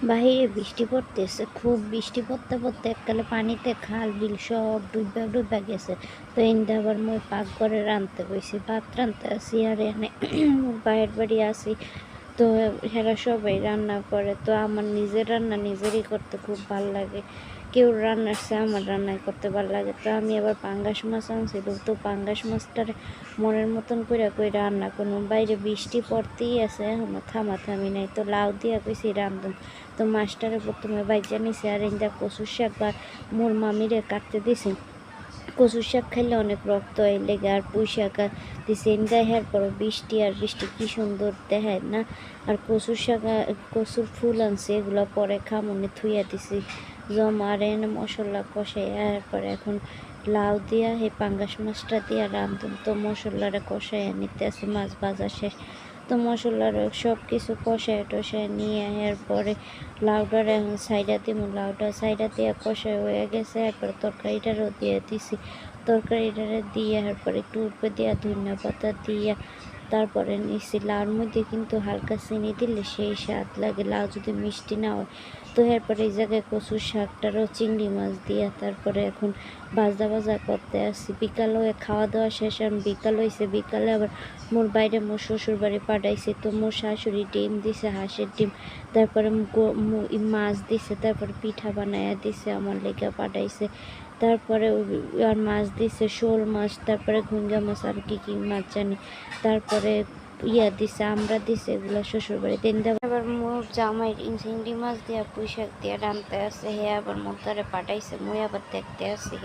বাহিরে বৃষ্টি পড়তেছে, খুব বৃষ্টি পড়তে পড়তে এককালে পানিতে খাল বিল সব ডুববা ডুববা গেছে। তো এনতে আবার মই পাকঘরে রাঁধতে বসি, ভাত রাঁধতে আসি আর এনে বাইরের বাড়ি আসি। তো এরা সবাই রান্না করে, তো আমার নিজের রান্না নিজেরই করতে খুব ভাল লাগে। কেউ রান্নার চেয়ে আমার রান্নাই করতে ভালো লাগে। তো আমি আবার পাঙ্গাস মাছ আনছিল, তো পাঙ্গাস মাছটার মনের মতন করে রান্না করবো। বাইরে বৃষ্টি পড়তেই আছে, এখনো থামাথামি নাই। তো লাউ দিয়া কইছি রান্ধুন। তো মাছটারে প্রথমে বাইজা নিছি আর ইন্দা কচুর শাক বা মোর মামিরে কাটতে দিছি। কচুর শাক খাইলে অনেক রক্ত হয় লেগে, আর পুঁই শাক দিছে ইন্দা। হের পর বৃষ্টি আর বৃষ্টি কি সুন্দর দেখায় না। আর কচুর শাক কচুর ফুল আনছে, এগুলো পরে খামনে থুইয়া দিছি জমা। আর এনে মশলা কষাই এরপরে এখন লাউ দিয়া এই পাঙ্গাস মাছটা দিয়া রান্ধুন। তো মশলাটা কষাইয়া নিতে আছে, মাছ ভাজা শেষ। তো মশলার সব কিছু কষায় টষায় নিয়ে এরপরে লাউডার এখন সাইডা দিব। লাউডা সাইডা দিয়ে কষায় হয়ে গেছে, এরপরে তরকারিটারও দিয়ে দিছি। তরকারিটারে দিয়ে এরপরে একটু উপরে দিয়া ধনিয়া পাতা দিয়া তারপরে নিছি। লাউর মধ্যে কিন্তু হালকা চিনি দিলে সেই স্বাদ লাগে, লাউ যদি মিষ্টি না হয়। তো এরপরে এই জায়গায় কচুর শাকটারও চিংড়ি মাছ দিয়া তারপরে এখন ভাজা ভাজা করতে আসছি। বিকাল হয়ে খাওয়া দাওয়া শেষ, আমি বিকাল হয়েছে। বিকালে আবার মোর বাইরে মোর শ্বশুর বাড়ি পাঠাইছে। তো মোর শাশুড়ি ডিম দিছে, হাঁসের ডিম, তারপরে মাছ দিছে, তারপরে পিঠা বানাইয়া দিছে, আমার লেগে পাঠাইছে। তারপরে আর মাছ দিছে, শোল মাছ, তারপরে ঘুঙ্গা মাছ, আর কি মাছ জানি। তারপরে দিছে, আমরা দিছে, এগুলো শ্বশুর বাড়ি দিন। আবার মোর জামাই চিংড়ি মাছ দিয়া পুঁই শাক দিয়া রাঁধতে আছে, হে আবার মোর দ্বারে পাঠাইছে, মুই আবার দেখতে আসি।